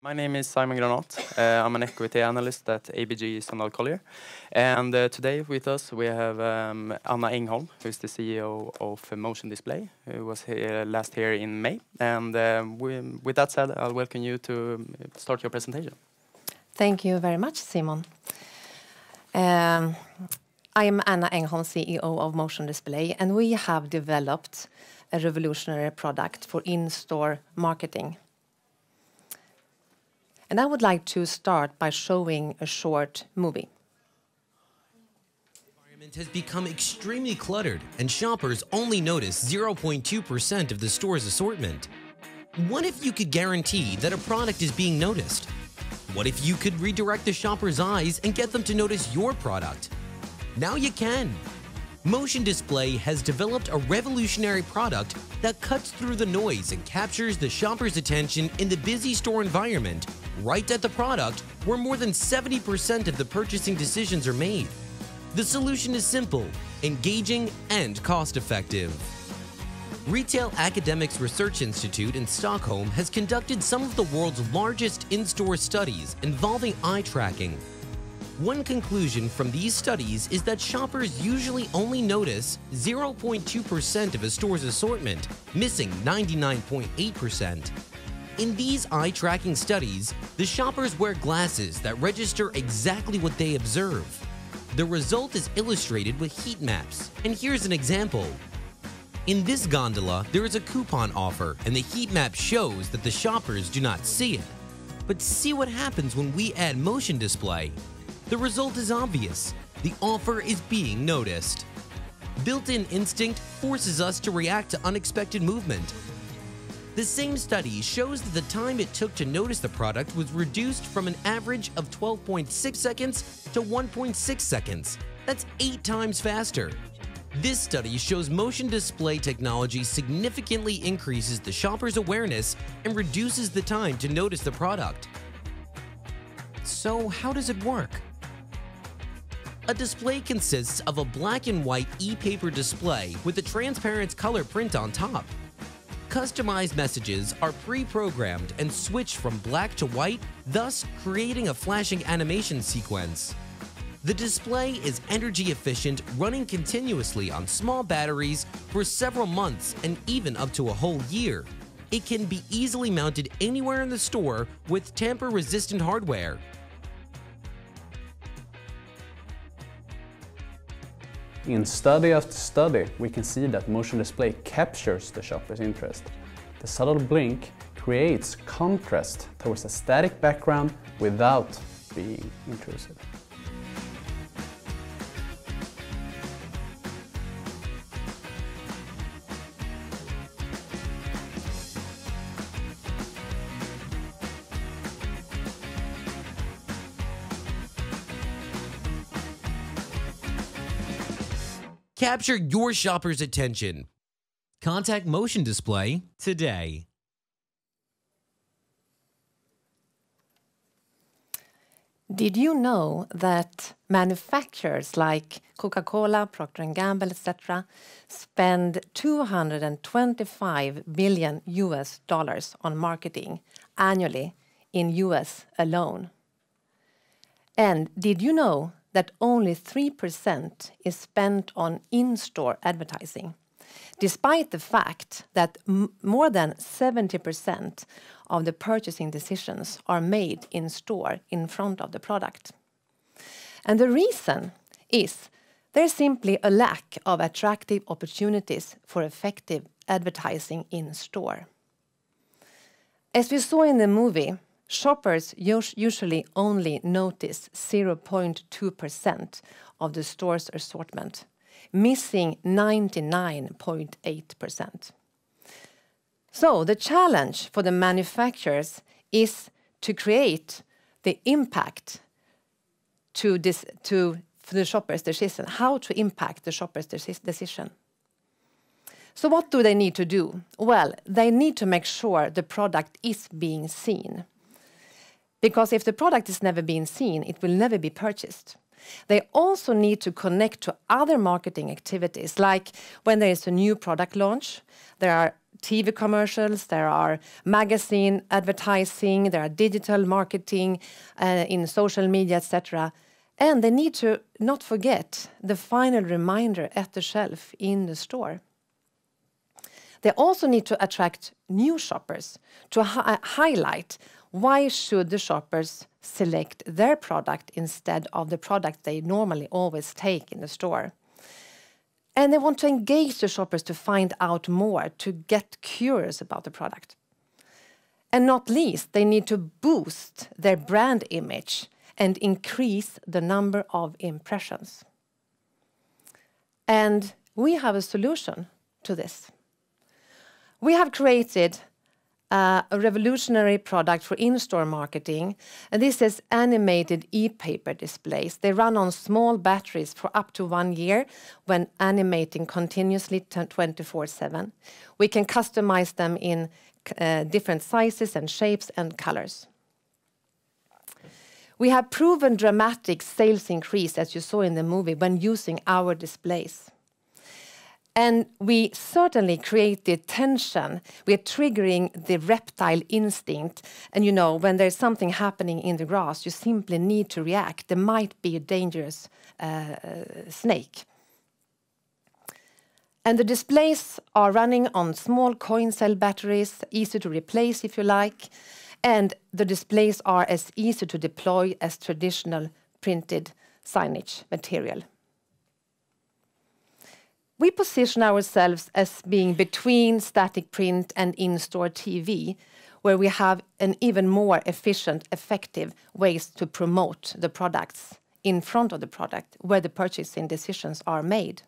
My name is Simon Granat. I'm an equity analyst at ABG Sundal Collier. And today with us we have Anna Engholm, who's the CEO of Motion Display, who was here last year in May. And with that said, I'll welcome you to start your presentation. Thank you very much, Simon. I am Anna Engholm, CEO of Motion Display, and we have developed a revolutionary product for in-store marketing. And I would like to start by showing a short movie. The environment has become extremely cluttered, and shoppers only notice 0.2% of the store's assortment. What if you could guarantee that a product is being noticed? What if you could redirect the shopper's eyes and get them to notice your product? Now you can! Motion Display has developed a revolutionary product that cuts through the noise and captures the shopper's attention in the busy store environment, right at the product where more than 70% of the purchasing decisions are made. The solution is simple, engaging, and cost-effective. Retail Academics Research Institute in Stockholm has conducted some of the world's largest in-store studies involving eye tracking. One conclusion from these studies is that shoppers usually only notice 0.2% of a store's assortment, missing 99.8%. In these eye-tracking studies, the shoppers wear glasses that register exactly what they observe. The result is illustrated with heat maps, and here's an example. In this gondola, there is a coupon offer, and the heat map shows that the shoppers do not see it. But see what happens when we add Motion Display. The result is obvious. The offer is being noticed. Built-in instinct forces us to react to unexpected movement. The same study shows that the time it took to notice the product was reduced from an average of 12.6 seconds to 1.6 seconds. That's 8 times faster. This study shows Motion Display technology significantly increases the shopper's awareness and reduces the time to notice the product. So how does it work? A display consists of a black and white e-paper display with a transparent color print on top. Customized messages are pre-programmed and switch from black to white, thus creating a flashing animation sequence. The display is energy efficient, running continuously on small batteries for several months and even up to a whole year. It can be easily mounted anywhere in the store with tamper-resistant hardware. In study after study, we can see that Motion Display captures the shopper's interest. The subtle blink creates contrast towards a static background without being intrusive. Capture your shopper's attention. Contact Motion Display today. Did you know that manufacturers like Coca-Cola, Procter & Gamble, etc. spend $225 billion on marketing annually in US alone? And did you know that only 3% is spent on in-store advertising, despite the fact that more than 70% of the purchasing decisions are made in-store in front of the product? And the reason is there's simply a lack of attractive opportunities for effective advertising in-store. As we saw in the movie, shoppers usually only notice 0.2% of the store's assortment, missing 99.8%. So the challenge for the manufacturers is to create the impact for the shopper's decision, how to impact the shopper's decision. So what do they need to do? Well, they need to make sure the product is being seen. Because if the product is never being seen, it will never be purchased. They also need to connect to other marketing activities, like when there is a new product launch, there are TV commercials, there are magazine advertising, there are digital marketing in social media, etc. And they need to not forget the final reminder at the shelf in the store. They also need to attract new shoppers to highlight why should the shoppers select their product instead of the product they normally always take in the store. And they want to engage the shoppers to find out more, to get curious about the product. And not least, they need to boost their brand image and increase the number of impressions. And we have a solution to this. We have created a revolutionary product for in-store marketing, and this is animated e-paper displays. They run on small batteries for up to 1 year when animating continuously 24/7. We can customize them in different sizes and shapes and colors. We have proven dramatic sales increase, as you saw in the movie, when using our displays. And we certainly created tension. We're triggering the reptile instinct. And you know, when there's something happening in the grass, you simply need to react. There might be a dangerous snake. And the displays are running on small coin cell batteries, easy to replace if you like. And the displays are as easy to deploy as traditional printed signage material. We position ourselves as being between static print and in-store TV, where we have an even more efficient, effective ways to promote the products in front of the product, where the purchasing decisions are made.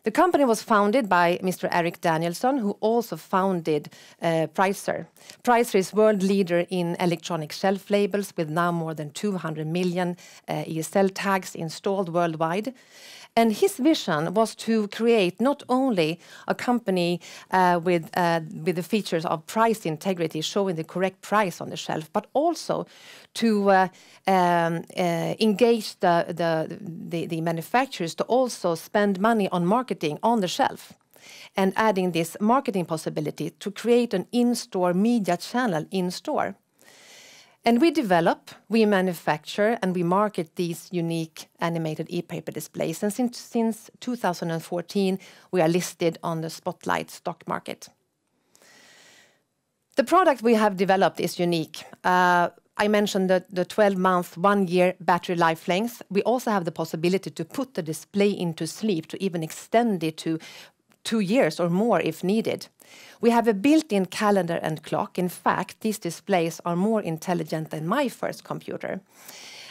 The company was founded by Mr. Eric Danielson, who also founded Pricer. Pricer is world leader in electronic shelf labels with now more than 200 million ESL tags installed worldwide. And his vision was to create not only a company with the features of price integrity, showing the correct price on the shelf, but also to engage the manufacturers to also spend money on marketing on the shelf, and adding this marketing possibility to create an in-store media channel in-store. And we develop, we manufacture, and we market these unique animated e-paper displays. And since 2014, we are listed on the Spotlight stock market. The product we have developed is unique. I mentioned the 12-month, 1-year battery life length. We also have the possibility to put the display into sleep, to even extend it to 2 years or more if needed. We have a built-in calendar and clock. In fact, these displays are more intelligent than my first computer.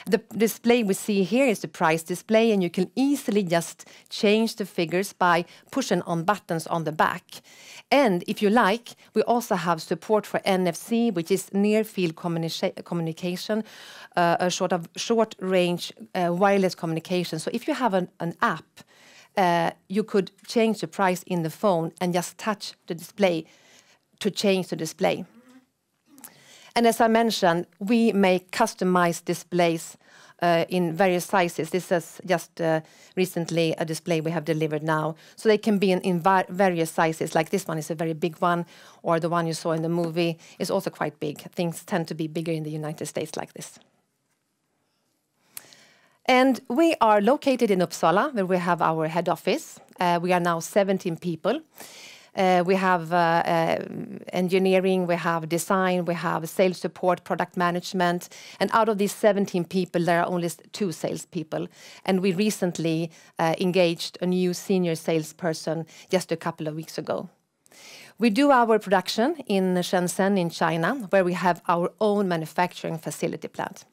The display we see here is the price display, and you can easily just change the figures by pushing on buttons on the back. And if you like, we also have support for NFC, which is near-field communication, a sort of short-range wireless communication. So if you have an app, you could change the price in the phone and just touch the display to change the display. And as I mentioned, we make customized displays in various sizes. This is just recently a display we have delivered now. So they can be in various sizes, like this one is a very big one, or the one you saw in the movie is also quite big. Things tend to be bigger in the United States like this. And we are located in Uppsala, where we have our head office. We are now 17 people. We have engineering, we have design, we have sales support, product management. And out of these 17 people, there are only 2 salespeople. And we recently engaged a new senior salesperson just a couple of weeks ago. We do our production in Shenzhen in China, where we have our own manufacturing facility plant.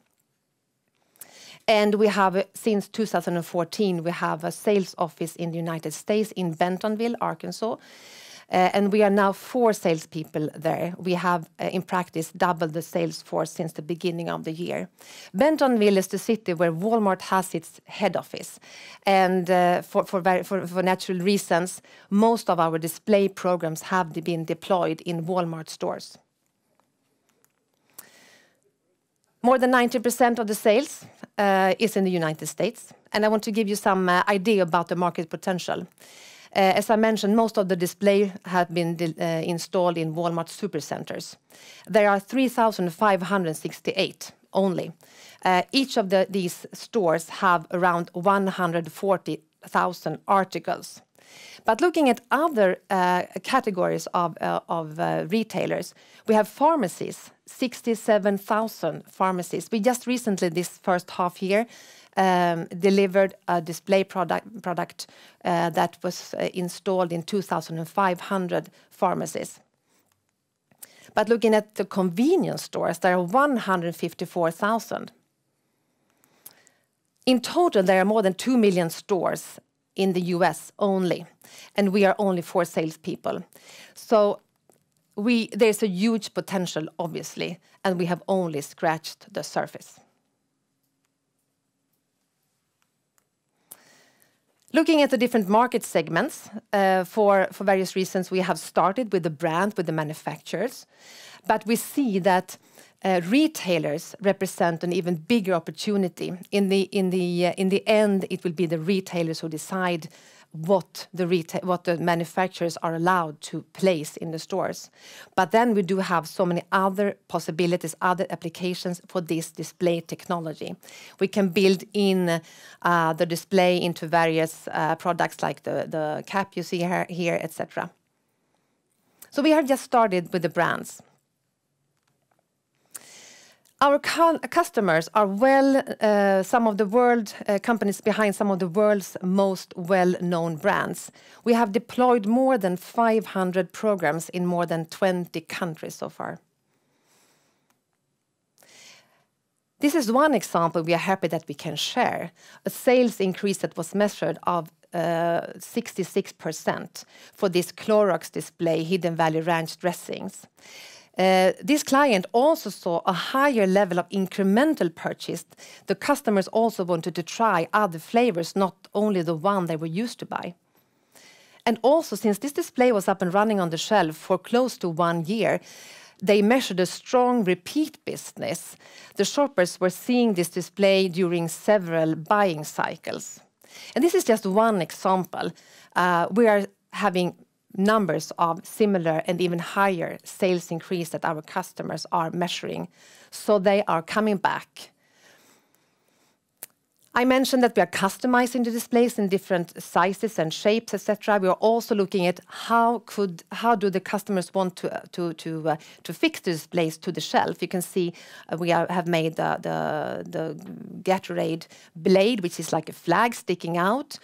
And we have, since 2014, we have a sales office in the United States in Bentonville, Arkansas. And we are now 4 salespeople there. We have, in practice, doubled the sales force since the beginning of the year. Bentonville is the city where Walmart has its head office. And for natural reasons, most of our display programs have been deployed in Walmart stores. More than 90% of the sales is in the United States. And I want to give you some idea about the market potential. As I mentioned, most of the display have been installed in Walmart supercenters. There are 3,568 only. Each of these stores have around 140,000 articles. But looking at other categories of retailers, we have pharmacies, 67,000 pharmacies. We just recently, this first half year, delivered a display product that was installed in 2,500 pharmacies. But looking at the convenience stores, there are 154,000. In total, there are more than 2 million stores in the US only, and we are only 4 salespeople. So there's a huge potential, obviously, and we have only scratched the surface. Looking at the different market segments, for various reasons, we have started with the brand, with the manufacturers, but we see that retailers represent an even bigger opportunity. In the end, it will be the retailers who decide what the manufacturers are allowed to place in the stores. But then we do have so many other possibilities, other applications for this display technology. We can build in the display into various products like the cap you see here, etc. So we have just started with the brands. Our customers are some of the world companies behind some of the world's most well-known brands. We have deployed more than 500 programs in more than 20 countries so far. This is one example we are happy that we can share. A sales increase that was measured of 66% for this Clorox display Hidden Valley Ranch dressings. This client also saw a higher level of incremental purchase. The customers also wanted to try other flavors, not only the one they were used to buy. And also, since this display was up and running on the shelf for close to 1 year, they measured a strong repeat business. The shoppers were seeing this display during several buying cycles. And this is just one example. We are having numbers of similar and even higher sales increase that our customers are measuring. So they are coming back. I mentioned that we are customizing the displays in different sizes and shapes, etc. We are also looking at how do the customers want to fix the displays to the shelf. You can see we have made the Gatorade blade, which is like a flag sticking out,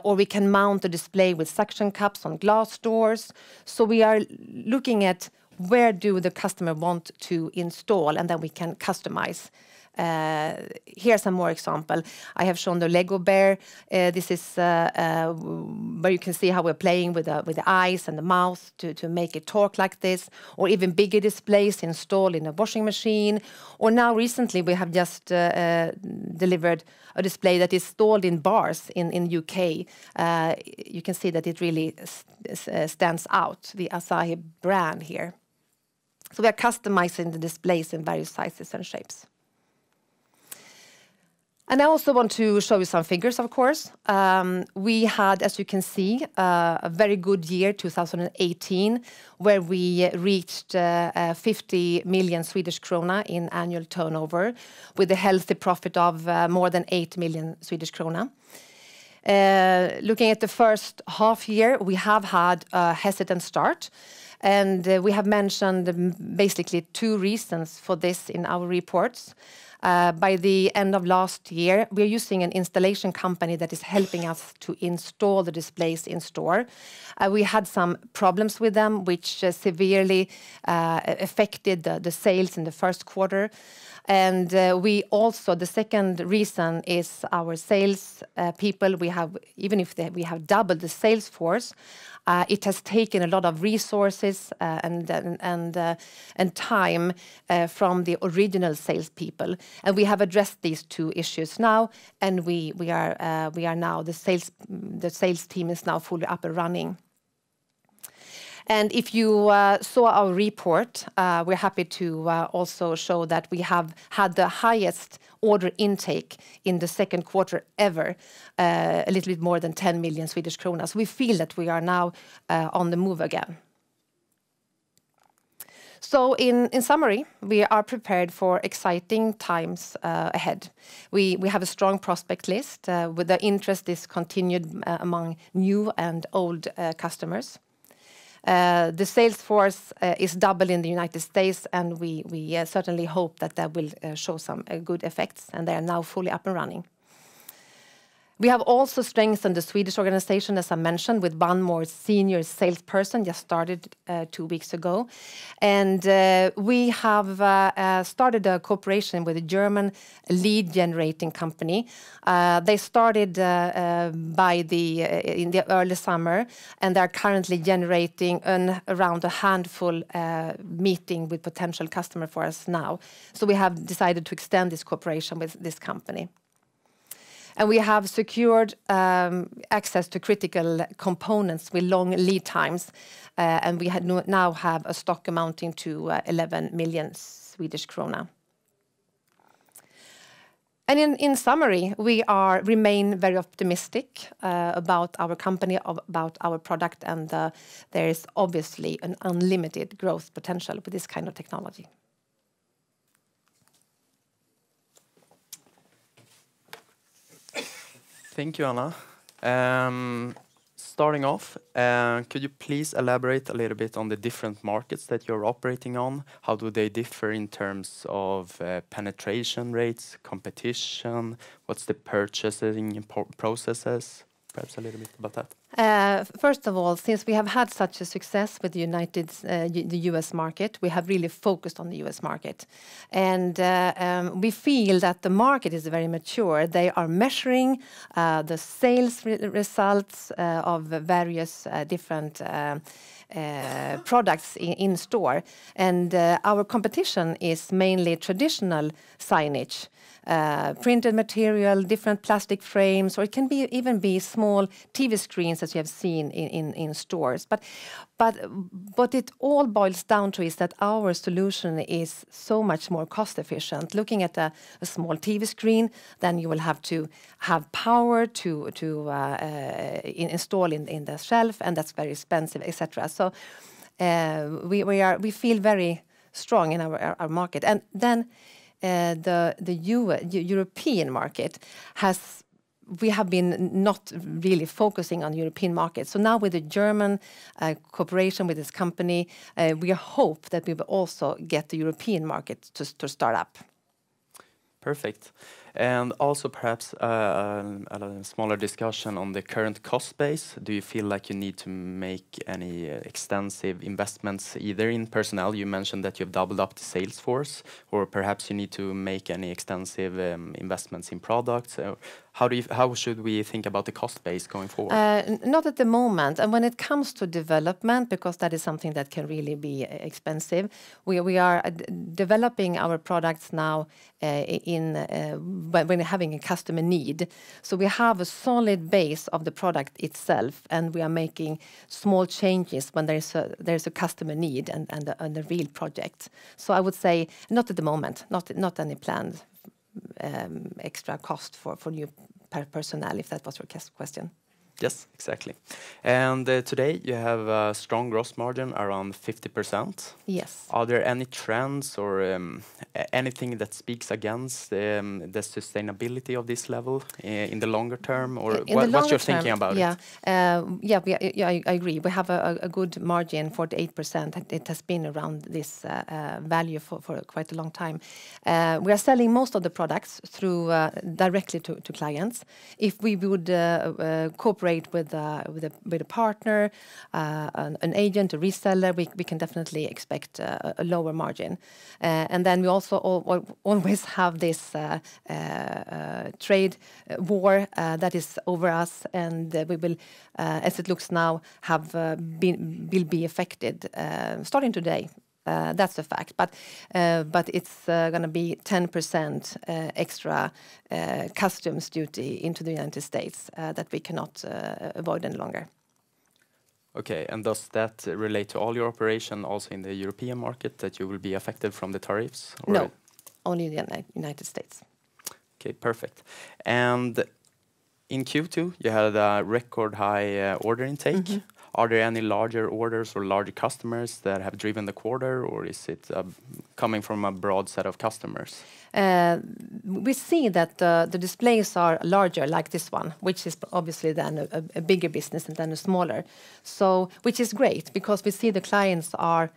or we can mount the display with suction cups on glass doors. So we are looking at where do the customer want to install, and then we can customize. Here's some more example. I have shown the Lego bear. This is where you can see how we're playing with the eyes and the mouth to make it talk like this, or even bigger displays installed in a washing machine. Or now recently we have just delivered a display that is installed in bars in UK. You can see that it really stands out, the Asahi brand here. So we are customizing the displays in various sizes and shapes. And I also want to show you some figures, of course. We had, as you can see, a very good year, 2018, where we reached 50 million Swedish krona in annual turnover, with a healthy profit of more than 8 million Swedish krona. Looking at the first half year, we have had a hesitant start. And we have mentioned basically 2 reasons for this in our reports. By the end of last year, we are using an installation company that is helping us to install the displays in store. We had some problems with them, which severely affected the sales in the first quarter. And we also, the second reason is our sales people. We have, even if we have doubled the sales force, it has taken a lot of resources and time from the original salespeople, and we have addressed these 2 issues now. And we are now the sales team is now fully up and running. And if you saw our report, we're happy to also show that we have had the highest order intake in the second quarter ever, a little bit more than 10 million Swedish kronor. So we feel that we are now on the move again. So in summary, we are prepared for exciting times ahead. We have a strong prospect list with the interest is continued among new and old customers. The sales force is double in the United States, and we certainly hope that that will show some good effects, and they are now fully up and running. We have also strengthened the Swedish organization, as I mentioned, with one more senior salesperson, just started 2 weeks ago. And we have started a cooperation with a German lead generating company. They started in the early summer, and they're currently generating around a handful meeting with potential customer for us now. So we have decided to extend this cooperation with this company. And we have secured access to critical components with long lead times. And we now have a stock amounting to 11 million Swedish krona. And in summary, we remain very optimistic about our company, about our product, and there is obviously an unlimited growth potential with this kind of technology. Thank you, Anna. Starting off, could you please elaborate a little bit on the different markets that you're operating on? How do they differ in terms of penetration rates, competition? What's the purchasing processes? Perhaps a little bit about that. First of all, since we have had such a success with the US market, we have really focused on the US market. And we feel that the market is very mature. They are measuring the sales results of various different products in store. And our competition is mainly traditional signage. Printed material, different plastic frames, or it can even be small TV screens as you have seen in stores. But what it all boils down to is that our solution is so much more cost efficient. Looking at a small TV screen, then you will have to have power to install in the shelf, and that's very expensive, etc. So we feel very strong in our market. And then the European market we have been not really focusing on the European market. So now with the German cooperation with this company, we hope that we will also get the European market to start up. Perfect. And also perhaps a smaller discussion on the current cost base. Do you feel like you need to make any extensive investments either in personnel? You mentioned that you've doubled up the sales force, or perhaps you need to make any extensive investments in products. How should we think about the cost base going forward? Not at the moment. And when it comes to development, because that is something that can really be expensive, we are developing our products now when having a customer need. So we have a solid base of the product itself, and we are making small changes when there's a customer need and a real project. So I would say not at the moment, not any planned extra cost for new personnel, if that was your question. Yes, exactly. And today you have a strong gross margin around 50%. Yes. Are there any trends or anything that speaks against the sustainability of this level in the longer term, or what's your thinking about it? I agree. We have a good margin, 48%. It has been around this value for quite a long time. We are selling most of the products through directly to clients. If we would cooperate with a partner, an agent, a reseller, we can definitely expect a lower margin. And then we also always have this trade war that is over us, and we will, as it looks now, will be affected starting today. That's a fact, but it's going to be 10% extra customs duty into the United States that we cannot avoid any longer. Okay, and does that relate to all your operation also in the European market, that you will be affected from the tariffs? Or No, only in the United States. Okay, perfect. And in Q2, you had a record high order intake. Are there any larger orders or larger customers that have driven the quarter, or is it coming from a broad set of customers? We see that the displays are larger, like this one, which is obviously then a bigger business than a smaller. So, which is great, because we see the clients are,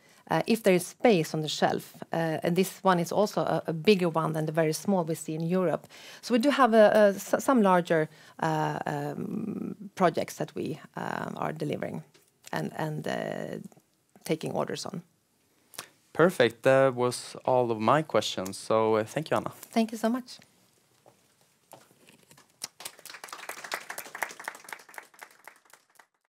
if there is space on the shelf, and this one is also a bigger one than the very small we see in Europe. So we do have some larger projects that we are delivering and taking orders on. Perfect. That was all of my questions. So thank you, Anna. Thank you so much.